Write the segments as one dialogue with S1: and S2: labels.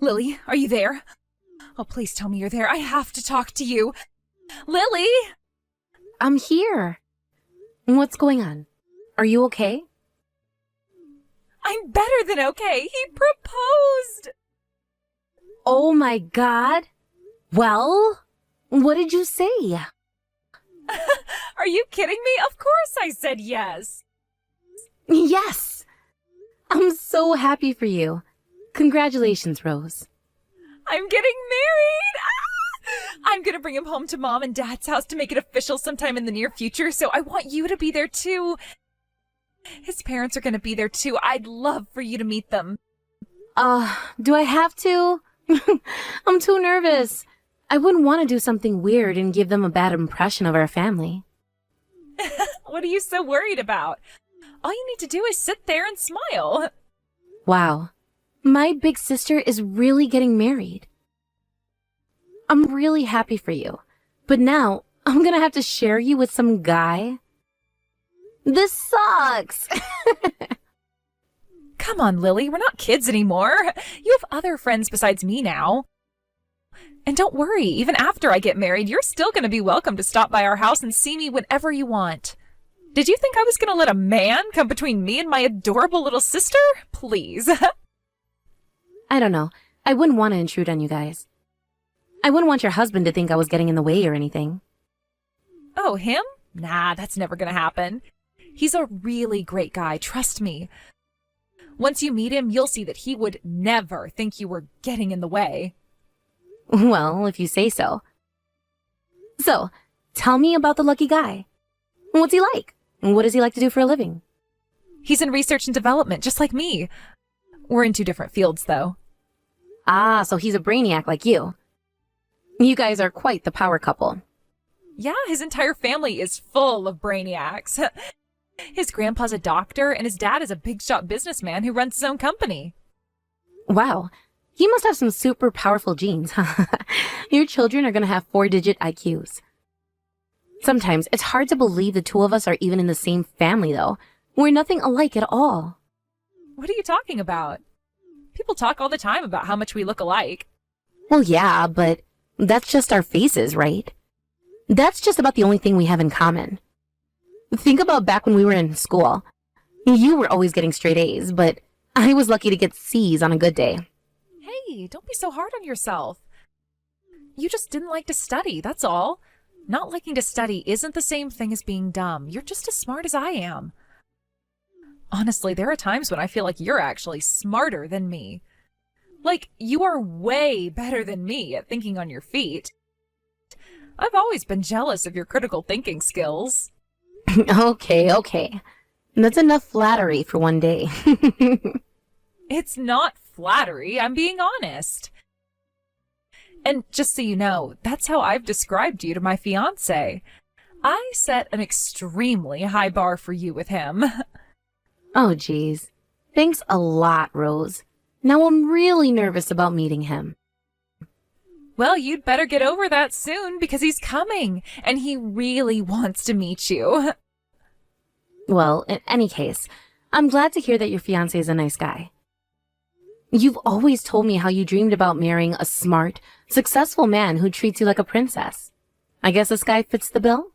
S1: Lily, are you there? Oh, please tell me you're there. I have to talk to you. Lily!
S2: I'm here. What's going on? Are you okay?
S1: I'm better than okay. He proposed!
S2: Oh my God. Well, what did you say?
S1: Are you kidding me? Of course I said yes.
S2: Yes. I'm so happy for you. Congratulations, Rose.
S1: I'm getting married! I'm gonna bring him home to Mom and Dad's house to make it official sometime in the near future, so I want you to be there too. His parents are gonna be there too. I'd love for you to meet them.
S2: Do I have to? I'm too nervous. I wouldn't want to do something weird and give them a bad impression of our family.
S1: What are you so worried about? All you need to do is sit there and smile.
S2: Wow. My big sister is really getting married. I'm really happy for you. But now, I'm gonna have to share you with some guy. This sucks!
S1: Come on, Lily, we're not kids anymore. You have other friends besides me now. And don't worry, even after I get married, you're still going to be welcome to stop by our house and see me whenever you want. Did you think I was going to let a man come between me and my adorable little sister? Please.
S2: I don't know. I wouldn't want to intrude on you guys. I wouldn't want your husband to think I was getting in the way or anything.
S1: Oh, him? Nah, that's never going to happen. He's a really great guy, trust me. Once you meet him, you'll see that he would never think you were getting in the way.
S2: Well, if you say so. So, tell me about the lucky guy. What's he like? What does he like to do for a living?
S1: He's in research and development, just like me. We're in two different fields, though.
S2: Ah, so he's a brainiac like you. You guys are quite the power couple.
S1: Yeah, his entire family is full of brainiacs. His grandpa's a doctor, and his dad is a big-shot businessman who runs his own company.
S2: Wow. He must have some super powerful genes. Your children are going to have 4-digit IQs. Sometimes it's hard to believe the two of us are even in the same family, though. We're nothing alike at all.
S1: What are you talking about? People talk all the time about how much we look alike.
S2: Well, yeah, but that's just our faces, right? That's just about the only thing we have in common. Think about back when we were in school. You were always getting straight A's, but I was lucky to get C's on a good day.
S1: Hey, don't be so hard on yourself. You just didn't like to study, that's all. Not liking to study isn't the same thing as being dumb. You're just as smart as I am. Honestly, there are times when I feel like you're actually smarter than me. Like, you are way better than me at thinking on your feet. I've always been jealous of your critical thinking skills.
S2: Okay. That's enough flattery for one day.
S1: It's not flattery, I'm being honest. And just so you know, that's how I've described you to my fiancé. I set an extremely high bar for you with him.
S2: Oh, geez. Thanks a lot, Rose. Now I'm really nervous about meeting him.
S1: Well, you'd better get over that soon because he's coming, and he really wants to meet you.
S2: Well, in any case, I'm glad to hear that your fiancé is a nice guy. You've always told me how you dreamed about marrying a smart, successful man who treats you like a princess. I guess this guy fits the bill?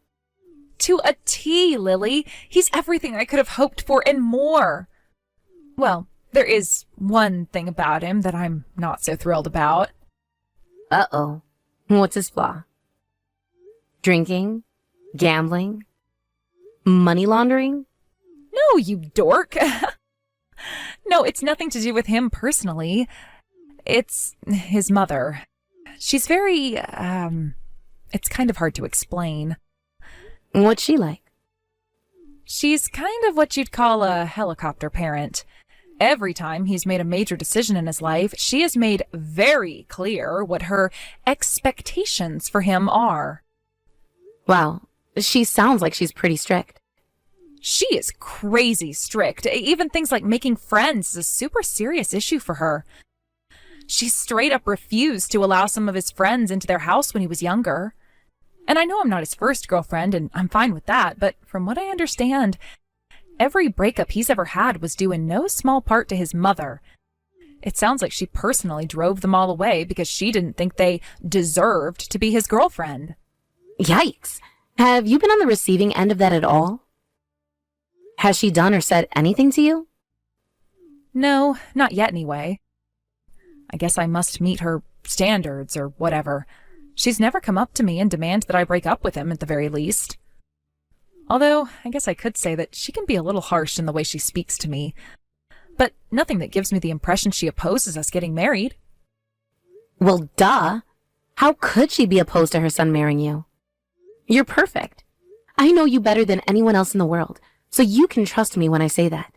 S1: To a T, Lily. He's everything I could have hoped for and more. Well, there is one thing about him that I'm not so thrilled about.
S2: Uh-oh. What's his flaw? Drinking? Gambling? Money laundering?
S1: No, you dork. No, it's nothing to do with him personally. It's his mother. She's very, it's kind of hard to explain.
S2: What's she like?
S1: She's kind of what you'd call a helicopter parent. Every time he's made a major decision in his life, she has made very clear what her expectations for him are.
S2: Wow, she sounds like she's pretty strict.
S1: She is crazy strict. Even things like making friends is a super serious issue for her. She straight up refused to allow some of his friends into their house when he was younger. And I know I'm not his first girlfriend, and I'm fine with that, but from what I understand, every breakup he's ever had was due in no small part to his mother. It sounds like she personally drove them all away because she didn't think they deserved to be his girlfriend.
S2: Yikes. Have you been on the receiving end of that at all? Has she done or said anything to you?
S1: No, not yet anyway. I guess I must meet her standards or whatever. She's never come up to me and demand that I break up with him at the very least. Although, I guess I could say that she can be a little harsh in the way she speaks to me. But nothing that gives me the impression she opposes us getting married.
S2: Well, duh. How could she be opposed to her son marrying you? You're perfect. I know you better than anyone else in the world, so you can trust me when I say that.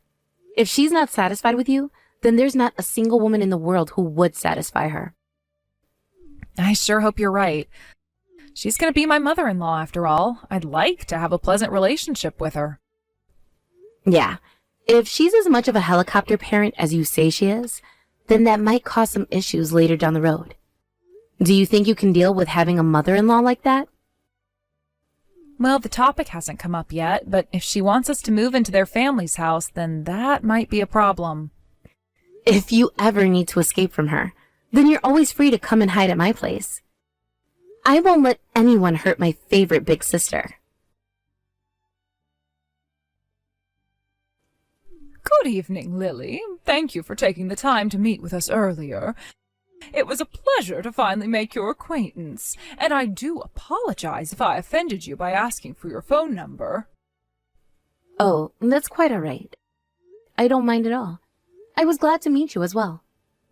S2: If she's not satisfied with you, then there's not a single woman in the world who would satisfy her.
S1: I sure hope you're right. She's going to be my mother-in-law after all. I'd like to have a pleasant relationship with her.
S2: Yeah. If she's as much of a helicopter parent as you say she is, then that might cause some issues later down the road. Do you think you can deal with having a mother-in-law like that?
S1: Well, the topic hasn't come up yet, but if she wants us to move into their family's house, then that might be a problem.
S2: If you ever need to escape from her, then you're always free to come and hide at my place. I won't let anyone hurt my favorite big sister.
S1: Good evening, Lily. Thank you for taking the time to meet with us earlier. It was a pleasure to finally make your acquaintance, and I do apologize if I offended you by asking for your phone number.
S2: Oh, that's quite all right. I don't mind at all. I was glad to meet you as well.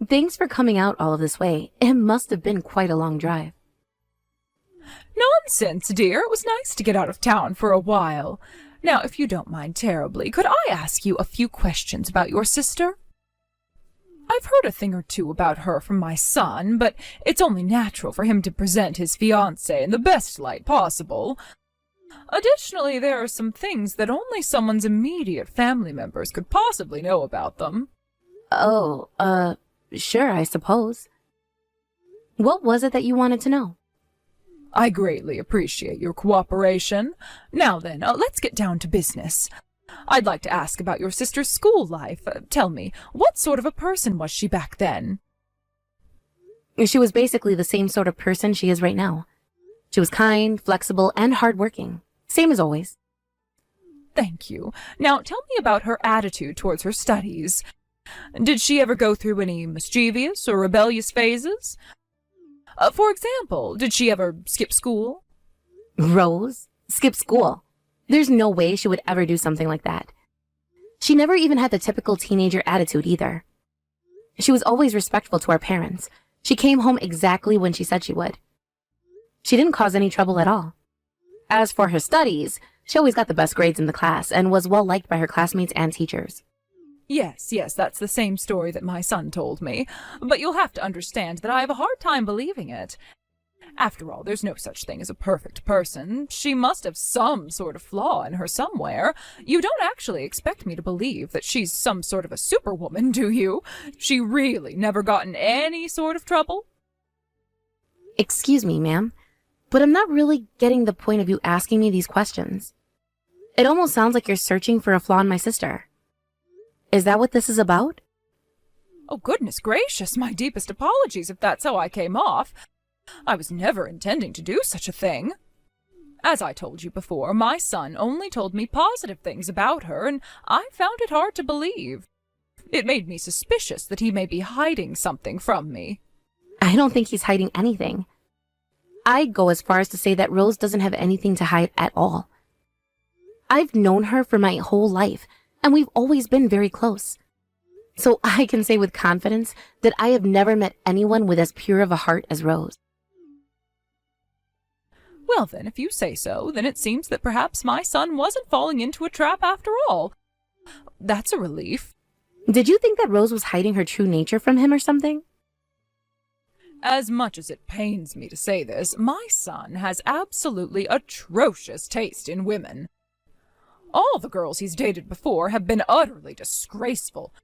S2: Thanks for coming out all of this way. It must have been quite a long drive.
S1: Nonsense, dear. It was nice to get out of town for a while. Now, if you don't mind terribly, could I ask you a few questions about your sister? I've heard a thing or two about her from my son, but it's only natural for him to present his fiancée in the best light possible. Additionally, there are some things that only someone's immediate family members could possibly know about them.
S2: Oh, sure, I suppose. What was it that you wanted to know?
S1: I greatly appreciate your cooperation. Now then, let's get down to business. I'd like to ask about your sister's school life. Tell me, what sort of a person was she back then?
S2: She was basically the same sort of person she is right now. She was kind, flexible, and hardworking. Same as always.
S1: Thank you. Now tell me about her attitude towards her studies. Did she ever go through any mischievous or rebellious phases? For example, did she ever skip school?
S2: Rose? Skip school? There's no way she would ever do something like that. She never even had the typical teenager attitude either. She was always respectful to our parents. She came home exactly when she said she would. She didn't cause any trouble at all. As for her studies, she always got the best grades in the class and was well liked by her classmates and teachers.
S1: Yes, that's the same story that my son told me. But you'll have to understand that I have a hard time believing it. After all, there's no such thing as a perfect person. She must have some sort of flaw in her somewhere. You don't actually expect me to believe that she's some sort of a superwoman, do you? She really never got in any sort of trouble?
S2: Excuse me, ma'am, but I'm not really getting the point of you asking me these questions. It almost sounds like you're searching for a flaw in my sister. Is that what this is about?
S1: Oh, goodness gracious, my deepest apologies if that's how I came off. I was never intending to do such a thing. As I told you before, my son only told me positive things about her, and I found it hard to believe. It made me suspicious that he may be hiding something from me.
S2: I don't think he's hiding anything. I'd go as far as to say that Rose doesn't have anything to hide at all. I've known her for my whole life, and we've always been very close. So I can say with confidence that I have never met anyone with as pure of a heart as Rose.
S1: Well then, if you say so, then it seems that perhaps my son wasn't falling into a trap after all. That's a relief.
S2: Did you think that Rose was hiding her true nature from him or something?
S1: As much as it pains me to say this, my son has absolutely atrocious taste in women. All the girls he's dated before have been utterly disgraceful.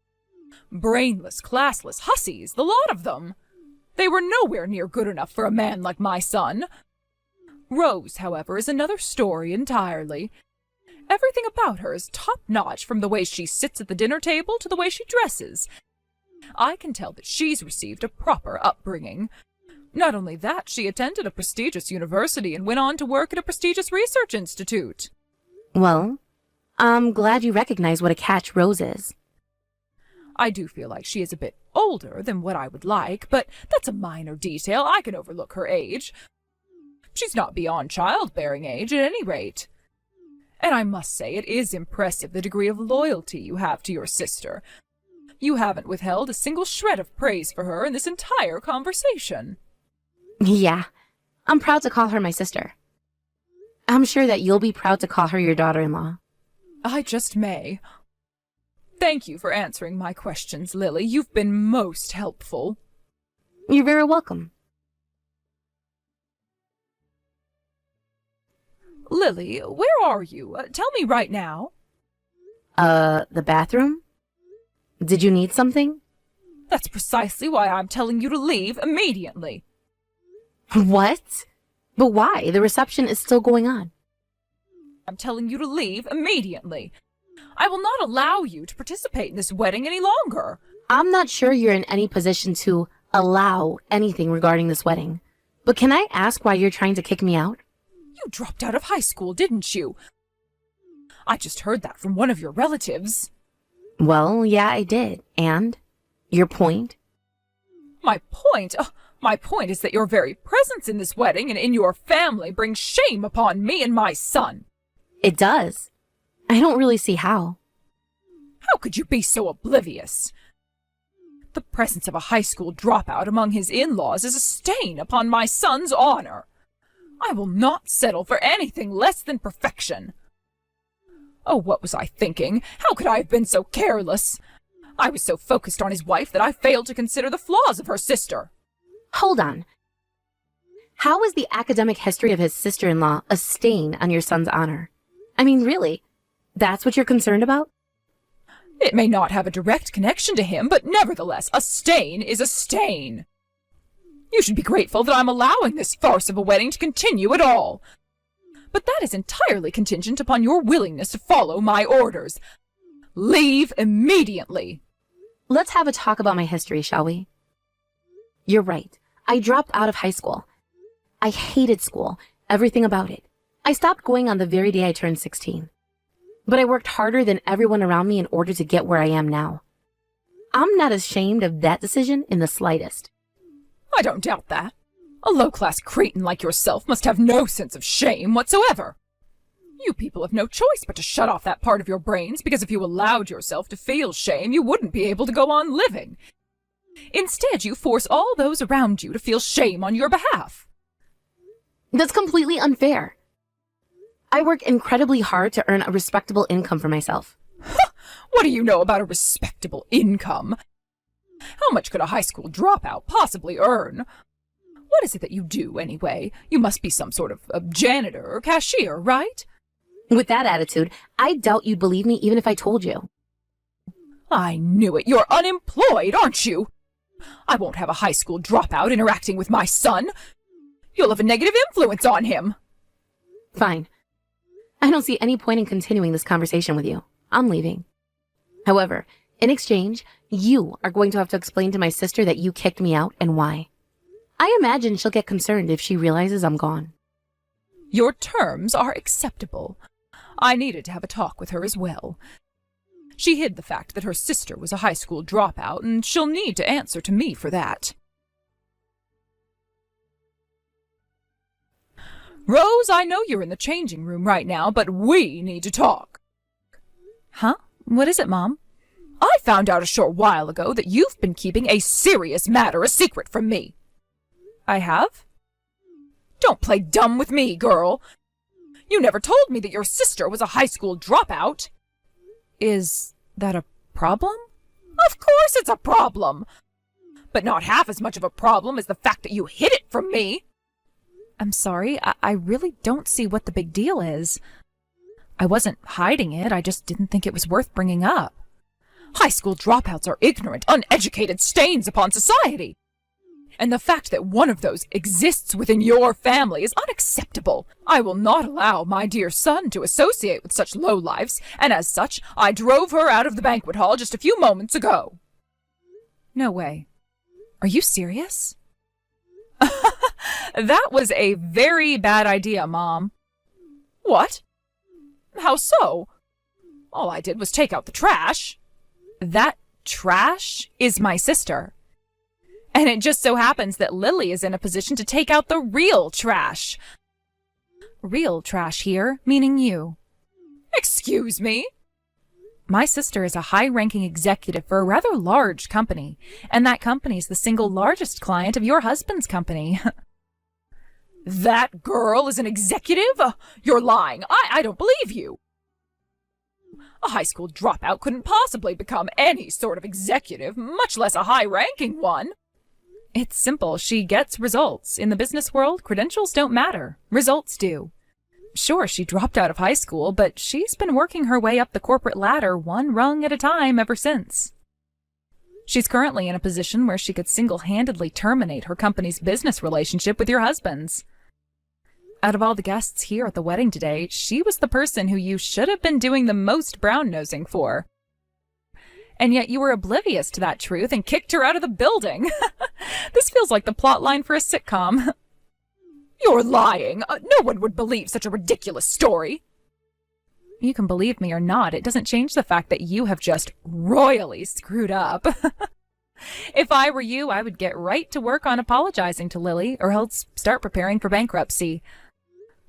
S1: Brainless, classless hussies, the lot of them. They were nowhere near good enough for a man like my son. Rose, however, is another story entirely. Everything about her is top-notch, from the way she sits at the dinner table to the way she dresses. I can tell that she's received a proper upbringing. Not only that, she attended a prestigious university and went on to work at a prestigious research institute.
S2: Well, I'm glad you recognize what a catch Rose is.
S1: I do feel like she is a bit older than what I would like, but that's a minor detail. I can overlook her age. She's not beyond childbearing age at any rate. And I must say it is impressive the degree of loyalty you have to your sister. You haven't withheld a single shred of praise for her in this entire conversation.
S2: Yeah, I'm proud to call her my sister. I'm sure that you'll be proud to call her your daughter-in-law.
S1: I just may. Thank you for answering my questions, Lily. You've been most helpful.
S2: You're very welcome.
S1: Lily, where are you? Tell me right now.
S2: The bathroom? Did you need something?
S1: That's precisely why I'm telling you to leave immediately.
S2: What? But why? The reception is still going on.
S1: I'm telling you to leave immediately. I will not allow you to participate in this wedding any longer.
S2: I'm not sure you're in any position to allow anything regarding this wedding. But can I ask why you're trying to kick me out?
S1: You dropped out of high school, didn't you? I just heard that from one of your relatives.
S2: Well, yeah, I did. And? Your point?
S1: My point is that your very presence in this wedding and in your family brings shame upon me and my son.
S2: It does. I don't really see how.
S1: How could you be so oblivious? The presence of a high school dropout among his in-laws is a stain upon my son's honor. I will not settle for anything less than perfection. Oh, what was I thinking? How could I have been so careless? I was so focused on his wife that I failed to consider the flaws of her sister.
S2: Hold on. How is the academic history of his sister-in-law a stain on your son's honor? I mean, really? That's what you're concerned about?
S1: It may not have a direct connection to him, but nevertheless, a stain is a stain. You should be grateful that I'm allowing this farce of a wedding to continue at all. But that is entirely contingent upon your willingness to follow my orders. Leave immediately.
S2: Let's have a talk about my history, shall we? You're right. I dropped out of high school. I hated school, everything about it. I stopped going on the very day I turned 16. But I worked harder than everyone around me in order to get where I am now. I'm not ashamed of that decision in the slightest.
S1: I don't doubt that. A low-class cretin like yourself must have no sense of shame whatsoever. You people have no choice but to shut off that part of your brains, because if you allowed yourself to feel shame, you wouldn't be able to go on living. Instead, you force all those around you to feel shame on your behalf.
S2: That's completely unfair. I work incredibly hard to earn a respectable income for myself.
S1: What do you know about a respectable income? How much could a high school dropout possibly earn? What is it that you do, anyway? You must be some sort of a janitor or cashier, right?
S2: With that attitude, I doubt you'd believe me even if I told you.
S1: I knew it. You're unemployed, aren't you? I won't have a high school dropout interacting with my son. You'll have a negative influence on him.
S2: Fine. I don't see any point in continuing this conversation with you. I'm leaving. However, in exchange, you are going to have to explain to my sister that you kicked me out and why. I imagine she'll get concerned if she realizes I'm gone.
S1: Your terms are acceptable. I needed to have a talk with her as well. She hid the fact that her sister was a high school dropout, and she'll need to answer to me for that. Rose, I know you're in the changing room right now, but we need to talk. Huh? What is it, Mom? I found out a short while ago that you've been keeping a serious matter a secret from me. I have? Don't play dumb with me, girl. You never told me that your sister was a high school dropout. Is that a problem? Of course it's a problem. But not half as much of a problem as the fact that you hid it from me. I'm sorry, I really don't see what the big deal is. I wasn't hiding it, I just didn't think it was worth bringing up. High school dropouts are ignorant, uneducated stains upon society. And the fact that one of those exists within your family is unacceptable. I will not allow my dear son to associate with such lowlifes, and as such, I drove her out of the banquet hall just a few moments ago. No way. Are you serious? That was a very bad idea, Mom. What? How so? All I did was take out the trash. That trash is my sister. And it just so happens that Lily is in a position to take out the real trash. Real trash here, meaning you. Excuse me? My sister is a high-ranking executive for a rather large company, and that company is the single largest client of your husband's company. That girl is an executive? You're lying. I don't believe you. A high school dropout couldn't possibly become any sort of executive, much less a high-ranking one. It's simple. She gets results. In the business world, credentials don't matter. Results do. Sure, she dropped out of high school, but she's been working her way up the corporate ladder one rung at a time ever since. She's currently in a position where she could single-handedly terminate her company's business relationship with your husband's. Out of all the guests here at the wedding today, she was the person who you should have been doing the most brown-nosing for. And yet you were oblivious to that truth and kicked her out of the building. This feels like the plot line for a sitcom. You're lying. No one would believe such a ridiculous story. You can believe me or not, it doesn't change the fact that you have just royally screwed up. If I were you, I would get right to work on apologizing to Lily, or else start preparing for bankruptcy.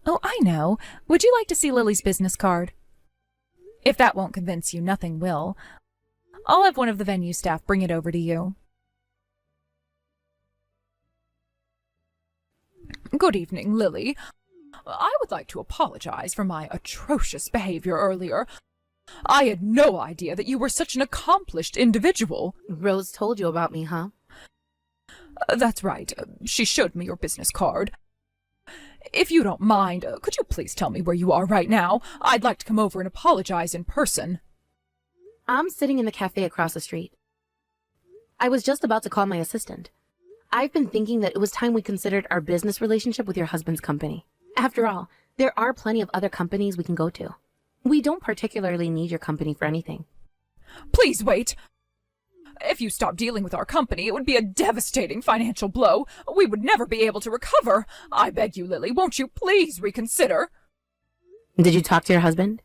S1: Oh, I know. Would you like to see Lily's business card? If that won't convince you, nothing will. I'll have one of the venue staff bring it over to you. Good evening, Lily. I would like to apologize for my atrocious behavior earlier. I had no idea that you were such an accomplished individual.
S2: Rose told you about me, huh?
S1: That's right. She showed me your business card. If you don't mind, could you please tell me where you are right now? I'd like to come over and apologize in person.
S2: I'm sitting in the cafe across the street. I was just about to call my assistant. I've been thinking that it was time we considered our business relationship with your husband's company. After all, there are plenty of other companies we can go to. We don't particularly need your company for anything.
S1: Please wait. If you stop dealing with our company, it would be a devastating financial blow. We would never be able to recover. I beg you, Lily, won't you please reconsider?
S2: Did you talk to your husband?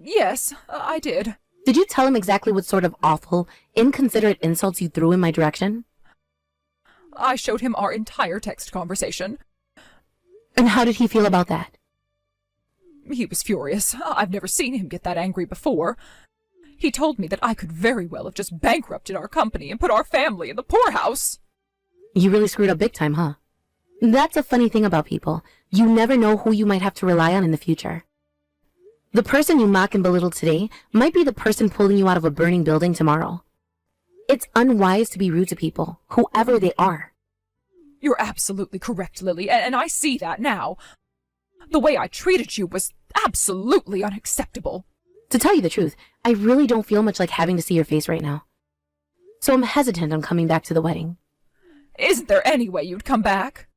S1: Yes, I did.
S2: Did you tell him exactly what sort of awful, inconsiderate insults you threw in my direction?
S1: I showed him our entire text conversation.
S2: And how did he feel about that?
S1: He was furious. I've never seen him get that angry before. He told me that I could very well have just bankrupted our company and put our family in the poorhouse.
S2: You really screwed up big time, huh? That's a funny thing about people. You never know who you might have to rely on in the future. The person you mock and belittle today might be the person pulling you out of a burning building tomorrow. It's unwise to be rude to people, whoever they are.
S1: You're absolutely correct, Lily, and I see that now. The way I treated you was absolutely unacceptable.
S2: To tell you the truth, I really don't feel much like having to see your face right now. So I'm hesitant on coming back to the wedding.
S1: Isn't there any way you'd come back?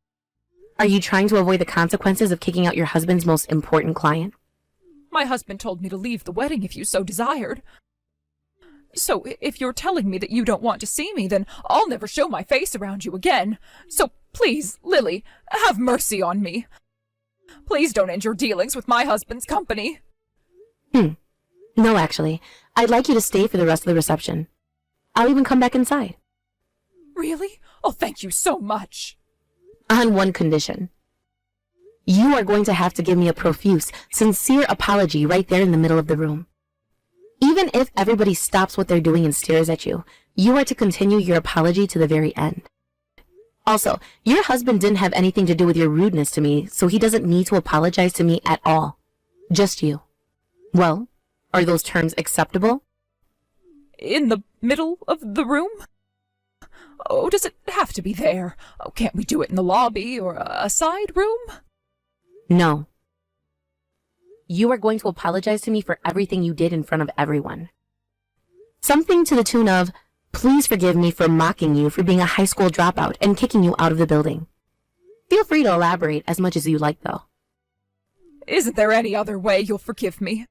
S2: Are you trying to avoid the consequences of kicking out your husband's most important client?
S1: My husband told me to leave the wedding if you so desired. So if you're telling me that you don't want to see me, then I'll never show my face around you again. So please, Lily, have mercy on me. Please don't end your dealings with my husband's company.
S2: No, actually. I'd like you to stay for the rest of the reception. I'll even come back inside.
S1: Really? Oh, thank you so much.
S2: On one condition. You are going to have to give me a profuse, sincere apology right there in the middle of the room. Even if everybody stops what they're doing and stares at you, you are to continue your apology to the very end. Also, your husband didn't have anything to do with your rudeness to me, so he doesn't need to apologize to me at all. Just you. Well, are those terms acceptable?
S1: In the middle of the room? Oh, does it have to be there? Oh, can't we do it in the lobby or a side room?
S2: No. You are going to apologize to me for everything you did in front of everyone. Something to the tune of, please forgive me for mocking you for being a high school dropout and kicking you out of the building. Feel free to elaborate as much as you like, though.
S1: Isn't there any other way you'll forgive me?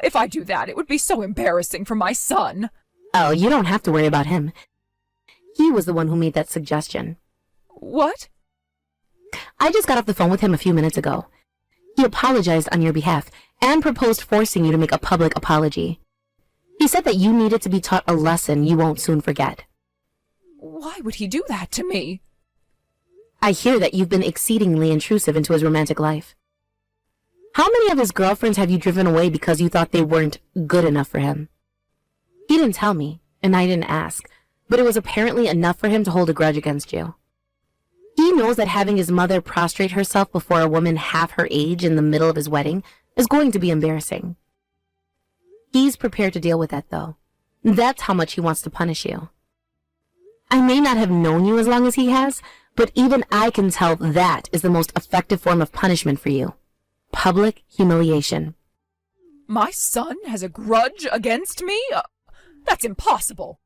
S1: If I do that, it would be so embarrassing for my son.
S2: Oh, you don't have to worry about him. He was the one who made that suggestion.
S1: What?
S2: I just got off the phone with him a few minutes ago. He apologized on your behalf and proposed forcing you to make a public apology. He said that you needed to be taught a lesson you won't soon forget.
S1: Why would he do that to me?
S2: I hear that you've been exceedingly intrusive into his romantic life. How many of his girlfriends have you driven away because you thought they weren't good enough for him? He didn't tell me, and I didn't ask, but it was apparently enough for him to hold a grudge against you. He knows that having his mother prostrate herself before a woman half her age in the middle of his wedding is going to be embarrassing. He's prepared to deal with that, though. That's how much he wants to punish you. I may not have known you as long as he has, but even I can tell that is the most effective form of punishment for you. Public humiliation.
S1: My son has a grudge against me? That's impossible.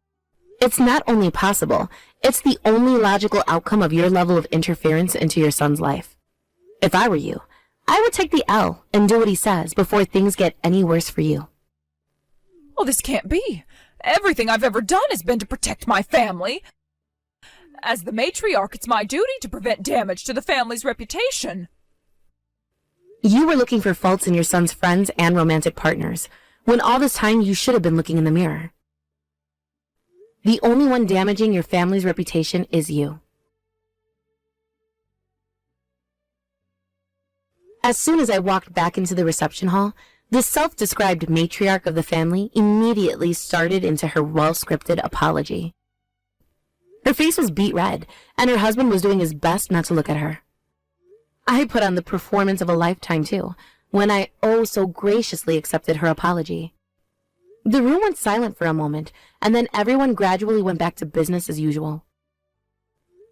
S2: It's not only possible, it's the only logical outcome of your level of interference into your son's life. If I were you, I would take the L and do what he says before things get any worse for you.
S1: Oh, this can't be. Everything I've ever done has been to protect my family. As the matriarch, it's my duty to prevent damage to the family's reputation.
S2: You were looking for faults in your son's friends and romantic partners, when all this time you should have been looking in the mirror. The only one damaging your family's reputation is you. As soon as I walked back into the reception hall, the self-described matriarch of the family immediately started into her well-scripted apology. Her face was beet red, and her husband was doing his best not to look at her. I put on the performance of a lifetime, too, when I oh so graciously accepted her apology. The room went silent for a moment, and then everyone gradually went back to business as usual.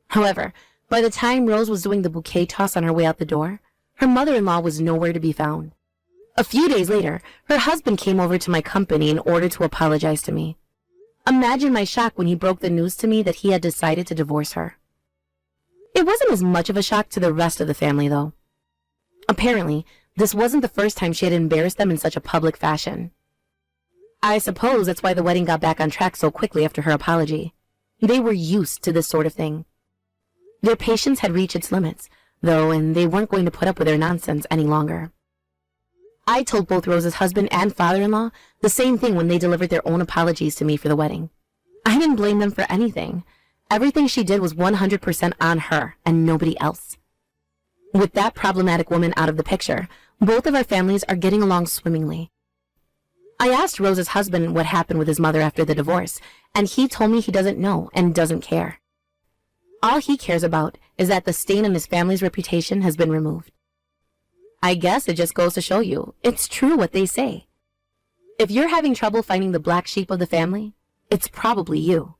S2: However, by the time Rose was doing the bouquet toss on her way out the door, her mother-in-law was nowhere to be found. A few days later, her husband came over to my company in order to apologize to me. Imagine my shock when he broke the news to me that he had decided to divorce her. It wasn't as much of a shock to the rest of the family, though. Apparently, this wasn't the first time she had embarrassed them in such a public fashion. I suppose that's why the wedding got back on track so quickly after her apology. They were used to this sort of thing. Their patience had reached its limits, though, and they weren't going to put up with their nonsense any longer. I told both Rose's husband and father-in-law the same thing when they delivered their own apologies to me for the wedding. I didn't blame them for anything. Everything she did was 100% on her and nobody else. With that problematic woman out of the picture, both of our families are getting along swimmingly. I asked Rose's husband what happened with his mother after the divorce, and he told me he doesn't know and doesn't care. All he cares about is that the stain on his family's reputation has been removed. I guess it just goes to show you, it's true what they say. If you're having trouble finding the black sheep of the family, it's probably you.